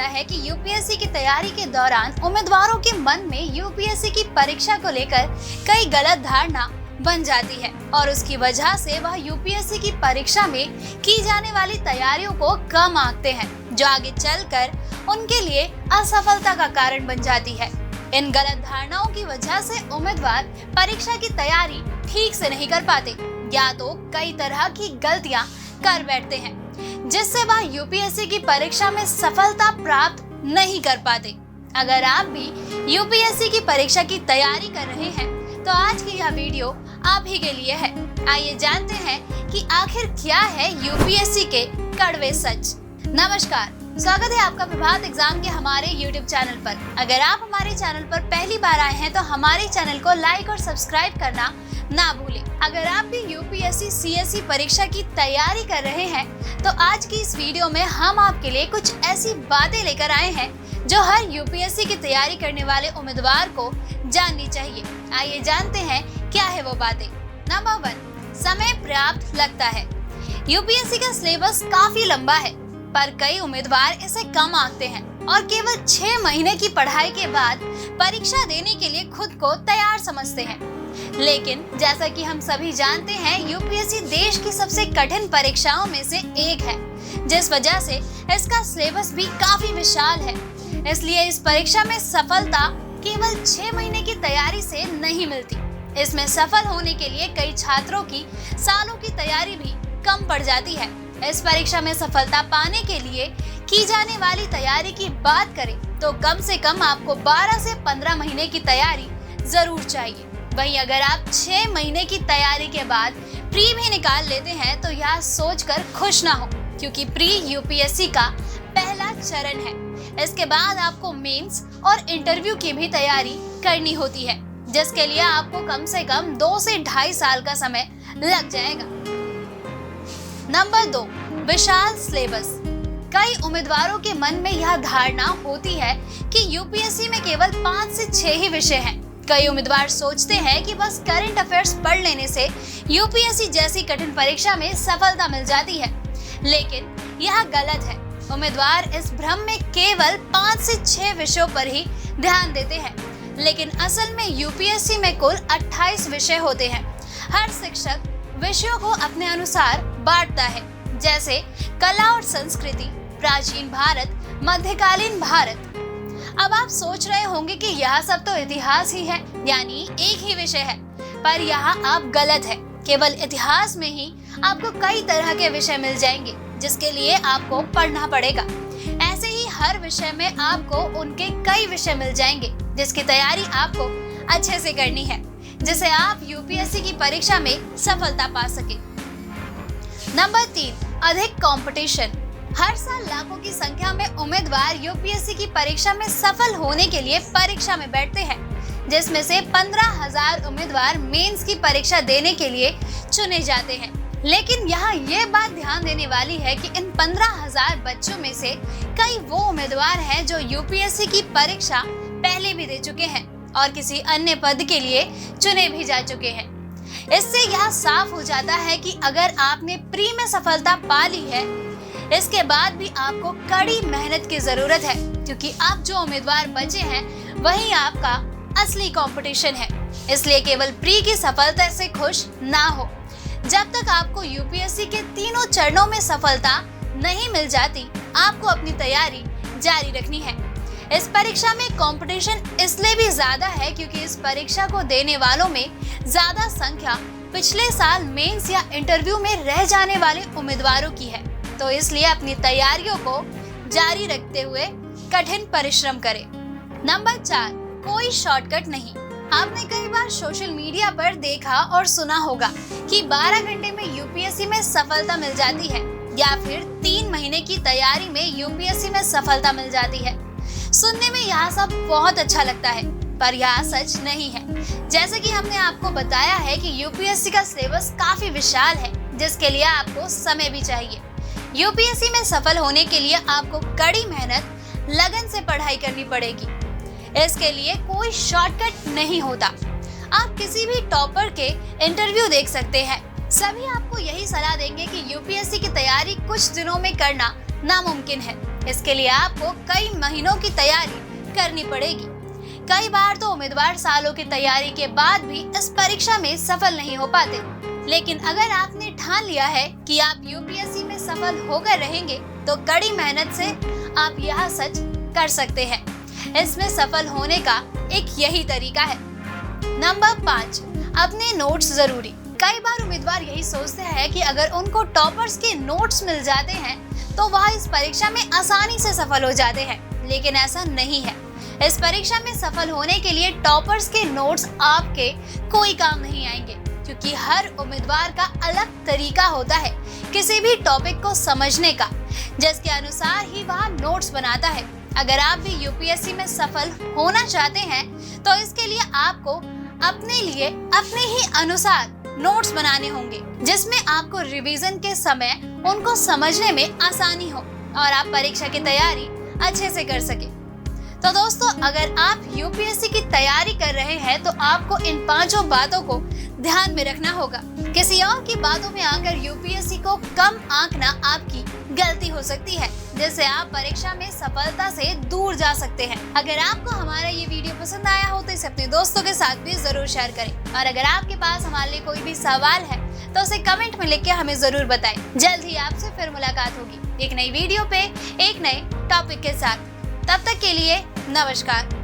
जाता है कि यूपीएससी की तैयारी के दौरान उम्मीदवारों के मन में यूपीएससी की परीक्षा को लेकर कई गलत धारणा बन जाती है और उसकी वजह से वह यूपीएससी की परीक्षा में की जाने वाली तैयारियों को कम आंकते हैं, जो आगे चलकर उनके लिए असफलता का कारण बन जाती है। इन गलत धारणाओं की वजह से उम्मीदवार परीक्षा की तैयारी ठीक से नहीं कर पाते या तो कई तरह की गलतियां कर बैठते हैं, जिससे वह यूपीएससी की परीक्षा में सफलता प्राप्त नहीं कर पाते। अगर आप भी यूपीएससी की परीक्षा की तैयारी कर रहे हैं तो आज की यह वीडियो आप ही के लिए है। आइए जानते हैं कि आखिर क्या है यूपीएससी के कड़वे सच। नमस्कार, स्वागत है आपका प्रभात एग्जाम के हमारे YouTube चैनल पर। अगर आप हमारे चैनल पर पहली बार आए हैं तो हमारे चैनल को लाइक और सब्सक्राइब करना ना भूलें। अगर आप भी यूपीएससी सीएसई परीक्षा की तैयारी कर रहे हैं तो आज की इस वीडियो में हम आपके लिए कुछ ऐसी बातें लेकर आए हैं जो हर यूपीएससी की तैयारी करने वाले उम्मीदवार को जाननी चाहिए। आइए जानते हैं क्या है वो बातें। नंबर 1, समय पर्याप्त लगता है। यूपीएससी का सिलेबस काफी लंबा है, पर कई उम्मीदवार इसे कम आंकते हैं और केवल 6 महीने की पढ़ाई के बाद परीक्षा देने के लिए खुद को तैयार समझते हैं। लेकिन जैसा कि हम सभी जानते हैं, यूपीएससी देश की सबसे कठिन परीक्षाओं में से एक है, जिस वजह से इसका सिलेबस भी काफी विशाल है। इसलिए इस परीक्षा में सफलता केवल 6 महीने की तैयारी से नहीं मिलती। इसमें सफल होने के लिए कई छात्रों की सालों की तैयारी भी कम पड़ जाती है। इस परीक्षा में सफलता पाने के लिए की जाने वाली तैयारी की बात करें तो कम से कम आपको 12 से 15 महीने की तैयारी जरूर चाहिए। वहीं अगर आप 6 महीने की तैयारी के बाद प्री भी निकाल लेते हैं तो यह सोचकर खुश ना हो, क्योंकि प्री यूपीएससी का पहला चरण है। इसके बाद आपको मेंस और इंटरव्यू की भी तैयारी करनी होती है, जिसके लिए आपको कम से कम 2 से 2.5 साल का समय लग जाएगा। नंबर 2, विशाल सिलेबस। कई उम्मीदवारों के मन में यह धारणा होती है कि यूपीएससी में केवल 5 से 6 ही विषय हैं। कई उम्मीदवार सोचते हैं कि बस करंट अफेयर्स पढ़ लेने से यूपीएससी जैसी कठिन परीक्षा में सफलता मिल जाती है, लेकिन यह गलत है। उम्मीदवार इस भ्रम में केवल 5 से 6 विषयों पर ही ध्यान देते हैं, लेकिन असल में यूपीएससी में कुल 28 विषय होते हैं। हर शिक्षक विषयों को अपने अनुसार बांटता है, जैसे कला और संस्कृति, प्राचीन भारत, मध्यकालीन भारत। अब आप सोच रहे होंगे कि यह सब तो इतिहास ही है, यानी एक ही विषय है, पर यहाँ आप गलत है। केवल इतिहास में ही आपको कई तरह के विषय मिल जाएंगे, जिसके लिए आपको पढ़ना पड़ेगा। ऐसे ही हर विषय में आपको उनके कई विषय मिल जाएंगे, जिसकी तैयारी आपको अच्छे से करनी है, जिससे आप यूपीएससी की परीक्षा में सफलता पा सके। नंबर 3, अधिक कंपटीशन। हर साल लाखों की संख्या में उम्मीदवार यूपीएससी की परीक्षा में सफल होने के लिए परीक्षा में बैठते हैं, जिसमें से 15,000 उम्मीदवार मेंस की परीक्षा देने के लिए चुने जाते हैं। लेकिन यहाँ ये बात ध्यान देने वाली है कि इन 15,000 बच्चों में से कई वो उम्मीदवार हैं जो यूपीएससी की परीक्षा पहले भी दे चुके हैं और किसी अन्य पद के लिए चुने भी जा चुके हैं। इससे यह साफ हो जाता है कि अगर आपने प्री में सफलता पा ली है, इसके बाद भी आपको कड़ी मेहनत की जरूरत है, क्योंकि आप जो उम्मीदवार बचे हैं वही आपका असली कंपटीशन है। इसलिए केवल प्री की सफलता से खुश ना हो। जब तक आपको यूपीएससी के तीनों चरणों में सफलता नहीं मिल जाती, आपको अपनी तैयारी जारी रखनी है। इस परीक्षा में कंपटीशन इसलिए भी ज्यादा है क्योंकि इस परीक्षा को देने वालों में ज्यादा संख्या पिछले साल मेंस या इंटरव्यू में रह जाने वाले उम्मीदवारों की है। तो इसलिए अपनी तैयारियों को जारी रखते हुए कठिन परिश्रम करें। नंबर 4, कोई शॉर्टकट नहीं। आपने कई बार सोशल मीडिया पर देखा और सुना होगा कि 12 घंटे में यूपीएससी में सफलता मिल जाती है, या फिर 3 महीने की तैयारी में यूपीएससी में सफलता मिल जाती है। सुनने में यह सब बहुत अच्छा लगता है, पर यह सच नहीं है। जैसे कि हमने आपको बताया है कि यूपीएससी का सिलेबस काफी विशाल है, जिसके लिए आपको समय भी चाहिए। यूपीएससी में सफल होने के लिए आपको कड़ी मेहनत, लगन से पढ़ाई करनी पड़ेगी। इसके लिए कोई शॉर्टकट नहीं होता। आप किसी भी टॉपर के इंटरव्यू देख सकते हैं, सभी आपको यही सलाह देंगे कि यूपीएससी की तैयारी कुछ दिनों में करना नामुमकिन है। इसके लिए आपको कई महीनों की तैयारी करनी पड़ेगी। कई बार तो उम्मीदवार सालों की तैयारी के बाद भी इस परीक्षा में सफल नहीं हो पाते। लेकिन अगर आपने ठान लिया है कि आप यूपीएससी में सफल होकर रहेंगे, तो कड़ी मेहनत से आप यह सच कर सकते हैं। इसमें सफल होने का एक यही तरीका है। नंबर 5, अपने नोट्स जरूरी। कई बार उम्मीदवार यही सोचते हैं कि अगर उनको टॉपर्स के नोट्स मिल जाते हैं तो वह इस परीक्षा में आसानी से सफल हो जाते हैं, लेकिन ऐसा नहीं है। इस परीक्षा में सफल होने के लिए टॉपर्स के नोट्स आपके कोई काम नहीं आएंगे, क्योंकि हर उम्मीदवार का अलग तरीका होता है किसी भी टॉपिक को समझने का, जिसके अनुसार ही वह नोट्स बनाता है। अगर आप भी यूपीएससी में सफल होना चाहते हैं तो इसके लिए आपको अपने लिए अपने ही अनुसार नोट्स बनाने होंगे, जिसमें आपको रिवीजन के समय उनको समझने में आसानी हो और आप परीक्षा की तैयारी अच्छे से कर सके। तो दोस्तों, अगर आप यूपीएससी की तैयारी कर रहे हैं तो आपको इन 5 बातों को ध्यान में रखना होगा। किसी और की बातों में आकर यूपीएससी को कम आंकना आपकी गलती हो सकती है, जिससे आप परीक्षा में सफलता से दूर जा सकते हैं। अगर आपको हमारा ये वीडियो पसंद आया हो तो इसे अपने दोस्तों के साथ भी जरूर शेयर करें, और अगर आपके पास हमारे लिए कोई भी सवाल है तो उसे कमेंट में लिख के हमें जरूर बताएं। जल्द ही आपसे फिर मुलाकात होगी एक नई वीडियो पे एक नए टॉपिक के साथ। तब तक के लिए नमस्कार।